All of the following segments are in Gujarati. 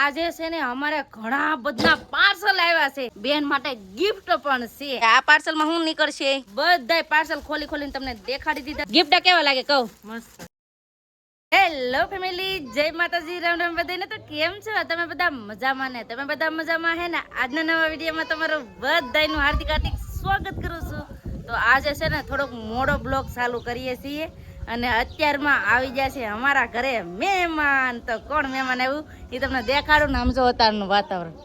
આજે છે ને અમારે ઘણા બધા પાર્સલ આવ્યા છે બેન માટે ગિફ્ટ પણ છે આ પાર્સલ માં શું નીકળશે બધાય પાર્સલ ખોલી ખોલીને તમને દેખાડી દીધા ગિફ્ટ કેવા લાગે કહો મસ્ત હેલો ફેમિલી જય માતાજી રામ રામ બધાને તો કેમ છો તમે બધા મજામાં ને તમે બધા મજામાં હે ને આજના નવા વિડીયોમાં તમારું બધાયનું હાર્દિક હાર્દિક સ્વાગત કરું છું તો આજે છે ને થોડોક મોડો બ્લોગ ચાલુ કરીએ છીએ અને અત્યારમાં આવી ગયા છે અમારા ઘરે મહેમાન તો કોણ મહેમાન આવ્યું એ તમને દેખાડું ને આમ જો અત્યારનું વાતાવરણ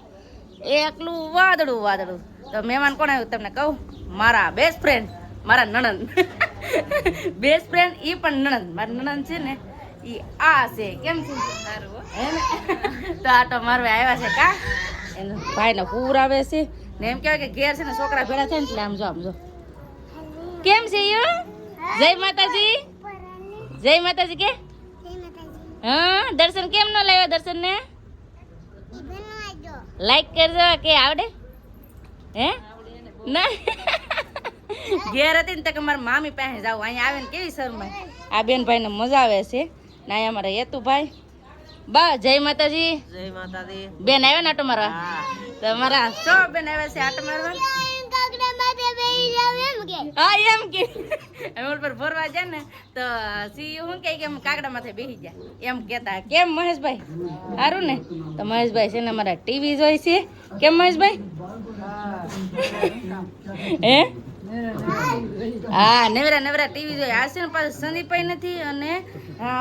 એકલું વાદળું વાદળું તો મહેમાન કોણ આવ્યું તમને કહું મારા બેસ્ટ ફ્રેન્ડ મારા નણંદ બેસ્ટ ફ્રેન્ડ એ પણ નણંદ મારા નણંદ છે ને એ આ છે કેમ છે સારું હે ને તો આટો મારવા આવ્યા છે કા એનો ભાઈને પૂર આવે છે ને એમ કહેવાય કે ઘેર છે ને છોકરા ભેળા થાય ને એટલે આમ જો કેમ છે યો જય માતાજી કે હા દર્શન કેમ ન લાવ્યા દર્શન ને લાઈક કરજો કે આવડે હે ના ઘેર હતી ને તો કે મારા મામી પાસે જાવ અહીંયા આવે ને કેવી શરમાય આ બેન ભાઈ ને મજા આવે છે ને અહીંયા અમારા હેતુભાઈ બા જય માતાજી બેન આવ્યા ને આટો મારવા તો મારા સો બેન આવ્યા છે આટો મારવા હા એમ કે અમોલ પર ફરવા જાય ને તો સી હું કે કાગડા માથે બેસી જાય એમ કેતા કેમ મહેશભાઈ સારું ને તો મહેશભાઈ છે ને અમારા ટીવી જોઈ છે કેમ મહેશભાઈ હે હા નેવરા ટીવી જોઈ આ છે ને પાછું સંદીપભાઈ નથી અને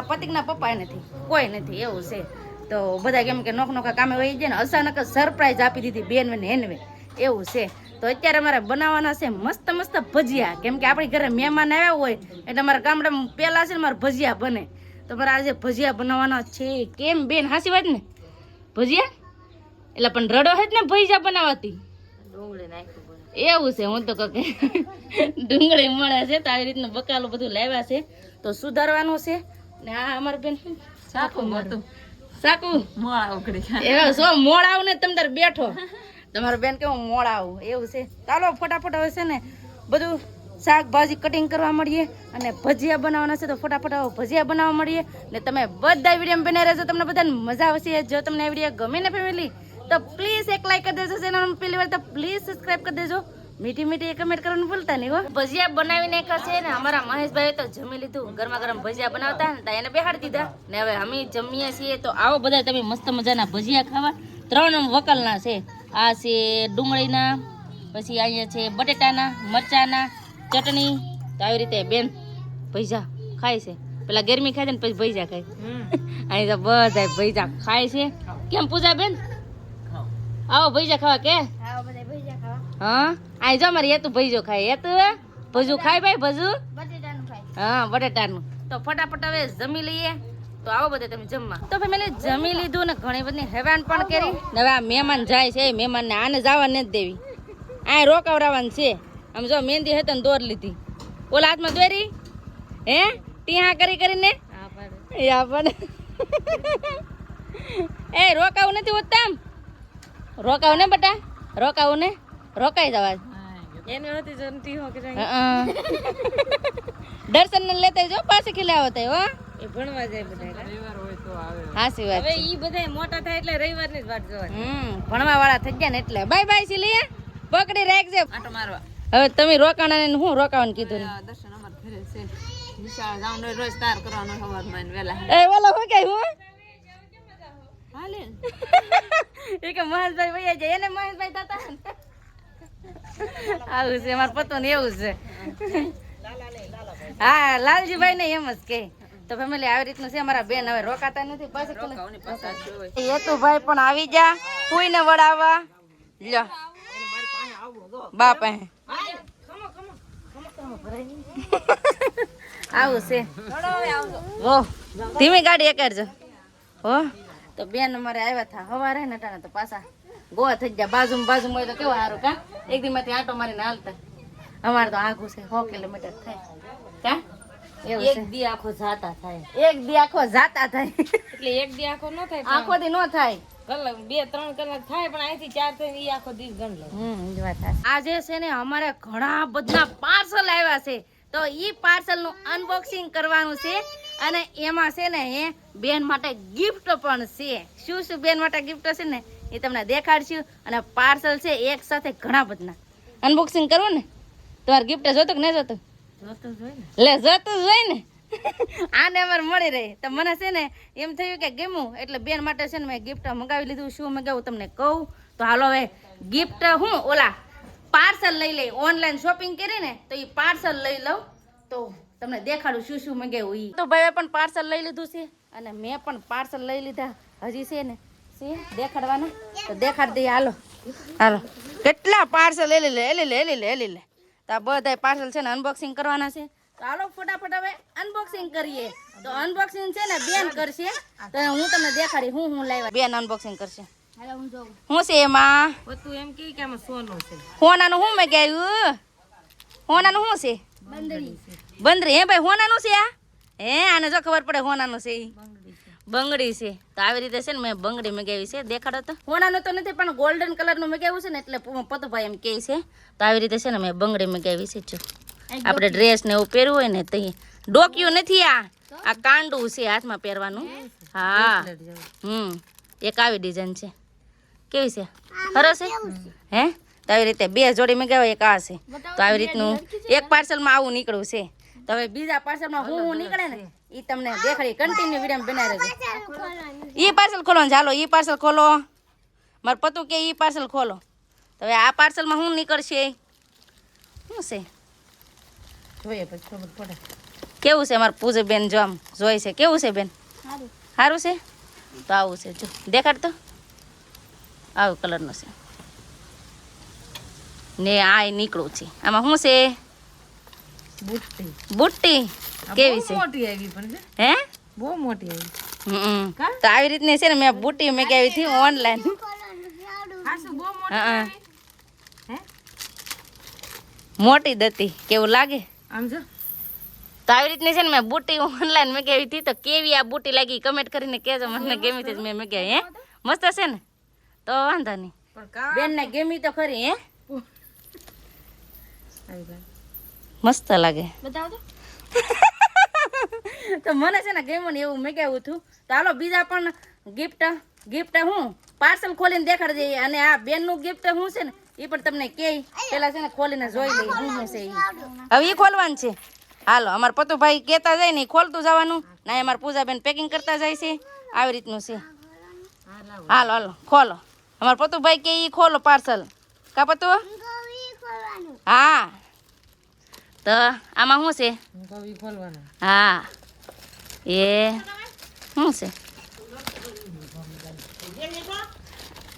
પતિકના પપ્પાય નથી કોઈ નથી એવું છે તો બધા કેમ કે નોખા કામે વહી જાય ને અચાનક સરપ્રાઈઝ આપી દીધી બેન ને હેનવે એવું છે તો અત્યારે અમારે બનાવવાના છે મસ્ત મસ્ત ભજીયા કેમ કે આપણી ઘરે મહેમાન આવ્યા હોય એટલે અમારા ગામડામાં પેલા છે ને મારા ભજીયા બને તો મારે આજે ભજીયા બનાવવાના છે કેમ બેન હાસી વાત ને ભજીયા એટલે પણ રડો હે ને ભજીયા બનાવવાતી ડુંગળી નાખ્યું એવું છે હું તો કહું ડુંગળી મળે છે તો આવી રીતનું બકાલું બધું લાવ્યા છે તો સુધારવાનું છે ને આ અમારી બેન સાકુ મોળા ઉકળી એવા સો મોળા આવું ને તમે તાર બેઠો તમારા બેન કેવું મોડા આવું એવું છે ચાલો ફટાફટ હવે છે ને બધું શાકભાજી કટિંગ કરવા મળીએ અને ભજીયા બનાવવાના છે તો ફટાફટ ભજીયા બનાવવા મળીએ ને તમે બધા વિડીયો બનાવી રહેજો તમને બધાને મજા આવશે જો તમને આ વિડીયો ગમે ને ફેમિલી તો પ્લીઝ એક લાઈક કરી દેજો ચેનલ પહેલી વાર તો પ્લીઝ સબસ્ક્રાઇબ કરી દેજો મીઠી કમેન્ટ કરવાનું ભૂલતા નહીં હો ભજીયા બનાવીને છે ને અમારા મહેશભાઈ તો જમી લીધું ગરમા ગરમ ભજીયા બનાવતા ને એને બેહાડી દીધા ને હવે અમે જમીએ છીએ તો આવો બધા તમે મસ્ત મજાના ભજીયા ખાવા 3 વકલના છે આ છે ડુંગળીના પછી અહીંયા છે બટેટાના મરચાના ચટણી તો આવી રીતે બેન ભજીયા ખાય છે પેલા ગરમી ખાય ને પછી ભજીયા ખાય અહીં તો બધા ભજીયા ખાય છે કેમ પૂજા બેન આવો ભજીયા ખાવા કે હા અહીં જો મારે હેતુ ભજીયો ખાય હેતુ ભજુ ખાય ભાઈ ભજુ હા બટેટાનું તો ફટાફટ હવે જમી લઈએ તો આવો બધા તમે જમવા તો ફેમિલી જમી લીધું ને ઘણી બધી હેવાન પણ કરી હવે આ મહેમાન જાય છે મહેમાન ને આને જવા નથી દેવી આ રોકાવરાવાનું છે આમ જો મહેંદી હતી ને દોર લીધી ઓલા હાથમાં દોરી હે ટીહા કરીને એ રોકાવું નથી હોતા રોકાવું ને બટા રોકાવું ને રોકાઈ જવા દર્શન ને લેતા જો પાસે ખીલાવો થાય હો એ ભણવા જાય બધા હાસી વાત હવે ઈ બધા મોટા થાય એટલે રવિવાર ની જ વાટ જોવાની ભણવા વાળા થઈ ગયા ને એટલે બાય બાય સિલી પકડી રાખજે આટો મારવા હવે તમે રોકાણા ને હું રોકાવાનું કીધું ને દર્શન અમાર ઘરે છે નિશાળ જાવનો રોજ તાર કરવાનો સવાર માં વેલા એ વેલા હું કઈ હું હાલે એ કે મહેશભાઈ વયા જાય એને મહેશભાઈ થતા આવું છે માર પતો ને એવું છે હા લાલજીભાઈ ને એમ જ કે તો ફેમિલી આવી રીતનું છે અમારા બેન હવે રોકાતા નથી પાછું હેતુભાઈ પણ આવી જા કોઈને વડાવવા લ્યો બાપ આવું છે ઓ ધીમી ગાડી કરજો હો તો બેન અમારે આવ્યા હતા હવારે ને ટાણે તો પાછા ગોવા થઈ ગયા બાજુમાં હોય તો કેવું સારું કા એક દી માંથી આંટો મારીને હાલતા અમારે તો આખું છે 100 કિલોમીટર થાય કા એક દી આખો જાતા થાય એટલે એક દી આખો ન થાય આખો દી ન થાય કલાક 2-3 કલાક થાય પણ અહીંથી 4 થાય ઈ આખો દી ગણ લે વાત આજે છે ને અમારે ઘણા બધા પાર્સલ આવ્યા છે તો ઈ પાર્સલનું અનબોક્સિંગ કરવાનું છે અને એમાં છે ને એ બેન માટે ગિફ્ટ પણ છે. શું શું બેન માટે ગિફ્ટ છે ને એ તમને દેખાડશું. અને પાર્સલ છે એક સાથે ઘણા બધા. અનબોક્સિંગ કરવું ને તમારે ગિફ્ટ જોતું કે નહીં જોતું? લે જોતું જ હોય ને. આને અમારે મળી રહે તો મને છે ને એમ થયું કે ગમ્યું એટલે બેન માટે છે ને મેં ગિફ્ટ મંગાવી લીધું. શું મંગાવું તમને કહું તો હાલો હવે ગિફ્ટ હું ઓલા પાર્સલ લઈ લઈ. ઓનલાઈન શોપિંગ કરી ને તો એ પાર્સલ લઈ લઉં તો તમને દેખાડું શું શું મંગાવ્યું ઈ. તો ભાઈએ પણ પાર્સલ લઈ લીધું છે અને મેં પણ પાર્સલ લઈ લીધા. હજી છે ને છે દેખાડવાના તો દેખાડી દઈએ. હાલો હાલો કેટલા પાર્સલ લે તો આ બધા પાર્સલ છે ને અનબોક્સિંગ કરવાના છે. તો હાલો ફટાફટ હવે અનબોક્સિંગ કરીએ. તો અનબોક્સિંગ છે ને બેન કરશે તો હું તમને દેખાડી હું લાવ્યા. બેન અનબોક્સિંગ કરશે. હું છે એમાં તું એમ કે આમાં સોનું છે. હોનાનું હું મેં કહ્યું? હોનાનું શું છે? બંદરી. હે ભાઈ હોનાનું છે આ? હે આને જો ખબર પડે હોનાનું છે ઈ બંગડી છે. તો આવી રીતે છે ને મેં બંગડી મગાવી છે. દેખાડો તો. હોનાનું તો નથી પણ ગોલ્ડન કલરનું મગાવ્યું છે ને એટલે પતુભાઈ એમ કહે છે. તો આવી રીતે છે ને મેં બંગડી મગાવી છે. જો આપણે ડ્રેસ ને એવું પહેરવું હોય ને તો ડોક્યું નથી આ કાંડું છે હાથમાં પહેરવાનું. હા એક આવી ડિઝાઇન છે. કેવી છે? સરસ છે હે. તો આવી રીતે બે જોડી મગાવ્યા. એક આ છે. તો આવી રીતનું એક પાર્સલમાં આવું નીકળ્યું છે. તો હવે બીજા પાર્સલમાં હું નીકળે ને એ તમને દેખાડી. કન્ટિન્યુ વિડીયો બનાવી રહેજો. ઈ પાર્સલ ખોલો ને ચાલો ઈ પાર્સલ ખોલો. મારે પતું કે ઈ પાર્સલ ખોલો. તો હવે આ પાર્સલમાં હું નીકળશે શું છે જોઈએ પછી ખબર પડે કેવું છે. મારા પૂજા બેન જો આમ જોઈ છે. કેવું છે બેન? સારું છે. તો આવું છે જો દેખાડ તો. આવું કલરનું છે ને આ નીકળું છે. આમાં શું છે? બુટ્ટી. બુટ્ટી કેવી છે? મોટી આવી પણ હે બહુ મોટી આવી. તો આવી રીતની છે ને મેં બુટ્ટી મગાવી હતી ઓનલાઈન. બહુ મોટી દતી કેવું લાગે આમ જો. તો આવી રીતની છે ને મેં બુટ્ટી ઓનલાઈન મગાવી હતી. તો કેવી આ બુટ્ટી લાગી કમેન્ટ કરીને કહેજો. મને ગમી હતી મેં મગાવી. હે મસ્ત છે ને તો વાંધો નહીં. બેન ને ગમી તો ખરી. હે મસ્ત લાગે. તો મને છે ને ગમ્યું ને એવું મગાવ્યું હતું. તો હાલો બીજા પણ ગિફ્ટ હું પાર્સલ ખોલીને દેખાડી દઈએ. અને આ બેનનું ગિફ્ટ શું છે ને એ પણ તમને કહે. પેલા છે ને ખોલીને જોઈ લઈએ શું છે. હવે એ ખોલવાનું છે. હાલો અમારા પતુભાઈ કહેતા જાય ને ખોલતું જવાનું. ના અમારા પૂજાબેન પેકિંગ કરતા જાય છે. આવી રીતનું છે. હાલો હાલો ખોલો. અમારા પતુભાઈ કે એ ખોલો પાર્સલ. કા પતુ? હા તો આમાં શું છે? હા એ શું છે?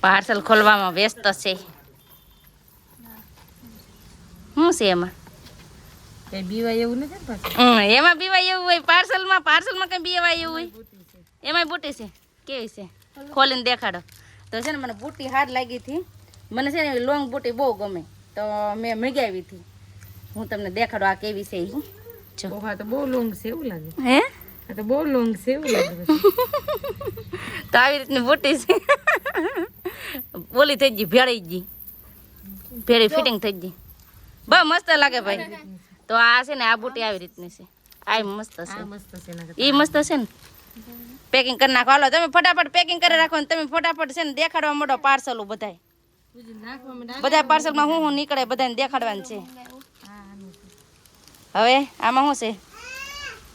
પાર્સલ ખોલવામાં વ્યસ્ત છે. શું છે એમાં? કઈ બીવાય એવું નથી ને પાછું. એમાં બીવાય એવું હોય? પાર્સલમાં કઈ બીવાય એવું હોય? એમાં બુટ્ટી છે. કેવી છે? ખોલીને દેખાડો. તો છે ને મને બુટ્ટી હાથ લાગી હતી. મને છે ને લોંગ બુટ્ટી બહુ ગમે તો મેં મગાવી હતી. હું તમને દેખાડો આ કેવી છે. જો તો બહુ લોંગ છે એવું લાગે. હે આ તો બહુ લોંગ છે એવું લાગે. તો આવી રીતની બુટ્ટી છે. બોલી થઈ ગઈ ભેળી ફિટિંગ થઈ ગઈ. બહુ મસ્ત લાગે ભાઈ. તો આ છે ને આ બુટ્ટી આવી રીતની છે. આ મસ્ત છે. એ મસ્ત છે ને. પેકિંગ કરી નાખો. હાલો તમે ફટાફટ પેકિંગ કરી રાખો ને તમે ફટાફટ છે ને દેખાડવા માંડો પાર્સલ. બધા પાર્સલમાં હું નીકળે બધાને દેખાડવાનું છે. હવે આમાં શું છે?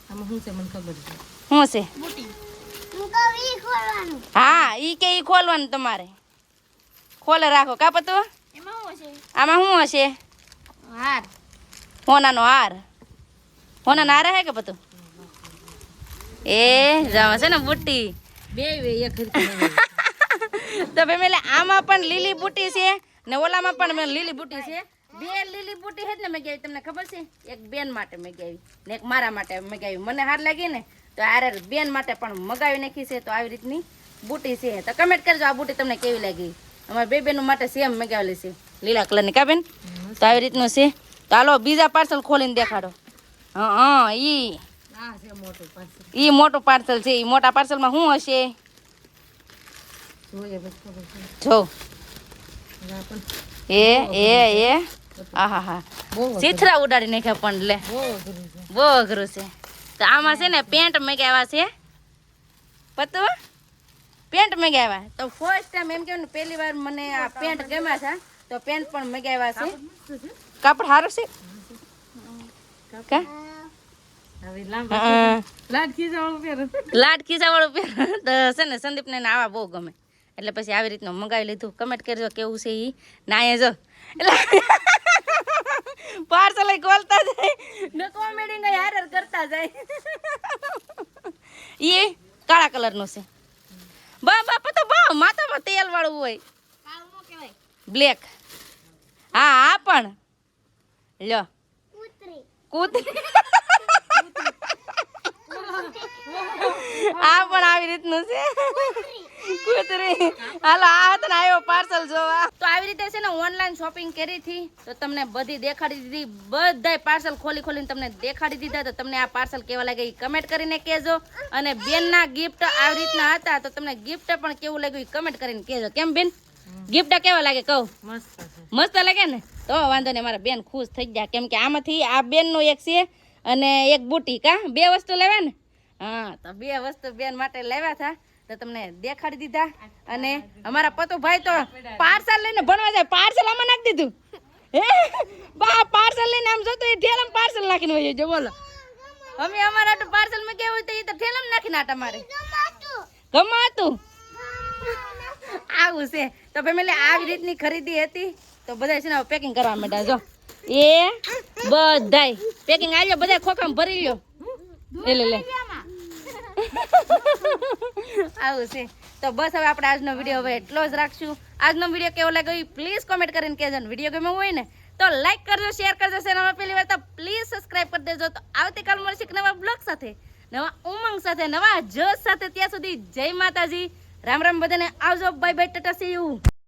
આમાં શું છે મને ખબર છે. શું છે? હા ઈ કે ઈ ખોલવાનું તમારે. ખોલે રાખો. કા પતું? આમાં શું હશે? હાર. હોનાનો હાર. હોનાનો હાર હે કે પતું? એ જાવ છે ને બુટ્ટી બે એક તો ભાઈ આમાં પણ લીલી બુટ્ટી છે ને ઓલામાં પણ લીલી બુટ્ટી છે. બે લીલી બુટ્ટી છે ને મગાવી. તમને ખબર છે? એક બેન માટે મગાવી ને એક મારા માટે મગાવી. મને હાર લાગી ને તો આરે બેન માટે પણ મગાવી નાખી છે. તો આવી રીતની બુટ્ટી છે. તો કમેન્ટ કરજો આ બુટ્ટી તમને કેવી લાગી. અમારે બે બેનો માટે સેમ મગાવેલી છે લીલા કલરની. કા બેન? તો આવી રીતનું છે. તો હાલો બીજા પાર્સલ ખોલીને દેખાડો. ઈ મોટું પાર્સલ છે. ઈ મોટા પાર્સલમાં શું હશે? જો એ આહા હા બહુ અઘરું. સીથરા ઉડાડી નાખ્યા પણ લે બહુ અઘરું છે. બહુ અઘરું છે તો આમાં છે ને પેન્ટ મગાવ્યા છે પતો પેન્ટ મગાવ્યા તો ફર્સ્ટ ટાઈમ એમ કેવું ને પહેલી વાર મને આ પેન્ટ ગમ્યા છે તો પેન્ટ પણ મગાવ્યા છે કાપડ સારું છે કા હવે લાંબા હા. લાડ ખીજાવાળું પહેરો. લાડ ખીસા વાળું પહેર તો છે ને સંદીપને ને આવા બહુ ગમે એટલે પછી આવી રીતનું મંગાવી લીધું કમેન્ટ કરજો કેવું છે ઈ નાય જો એટલે પાર્સલ ખોલતા જાય ને કોમેડી ને હાર કરતા જાય ઈ કાળા કલરનું છે બા બાપા તો બા માથામાં તેલ વાળું હોય બ્લેક હા હા પણ લ્યો કૂતરી આ પણ આવી રીતનું છે કૂતરી હાલો આ તને આવ્યો પાર્સલ જોવા તો આવી રીતે છે ને ઓનલાઈન શોપિંગ કરી હતી તો તમને બધી દેખાડી દીધી બધાય પાર્સલ ખોલી ખોલીને તમને દેખાડી દીધા તો તમને આ પાર્સલ કેવા લાગે એ કમેન્ટ કરીને કહેજો અને બેનના ગિફ્ટ આવી રીતના હતા તો તમને ગિફ્ટ પણ કેવું લાગ્યું એ કમેન્ટ કરીને કહેજો કેમ બેન ગિફ્ટ કેવા લાગે કહું મસ્ત છે. મસ્ત લાગે ને તો વાંધો નહીં મારા બેન ખુશ થઈ ગયા કેમ કે આમાંથી આ બેનનું એક છે અને એક બુટી કા બે વસ્તુ લેવા ને હા તો બે વસ્તુ બેન માટે લેવા હતા તો તમને દેખાડી દીધા અને અમારા પતુભાઈ તો પાર્સલ લઈને ભણવા જાય પાર્સલ આમાં નાખી દીધું હે બા પાર્સલ લઈને આમ જોતો એ ઠેલામાં પાર્સલ નાખીને વહી જો બોલો અમે અમારા તો પાર્સલ માં કેવું તો એ તો ઠેલામાં નાખીને આટા મારે ગમાતું આવું છે તો ફેમિલી આવી રીતની ખરીદી હતી તો બધા છે ને પેકિંગ કરવા માંડ્યા જો એ બધાય પેકિંગ આવ્યો બધા ખોખામાં ભરી લ્યો લે આવું છે તો બસ હવે આપણે આજનો વિડીયો હવે એટલો જ રાખશું આજનો વિડીયો કેવો લાગ્યો એ પ્લીઝ કોમેન્ટ કરીને કહેજો વિડીયો ગમ્યો હોય ને તો લાઈક કરજો શેર કરજો ચેનલમાં પહેલી વાર તો પ્લીઝ સબસ્ક્રાઇબ કરી દેજો તો આવતીકાલ મળશે એક નવા બ્લોગ સાથે નવા ઉમંગ સાથે નવા જોશ સાથે ત્યાં સુધી જય માતાજી રામ રામ બધાને આવજો bye bye Tata C you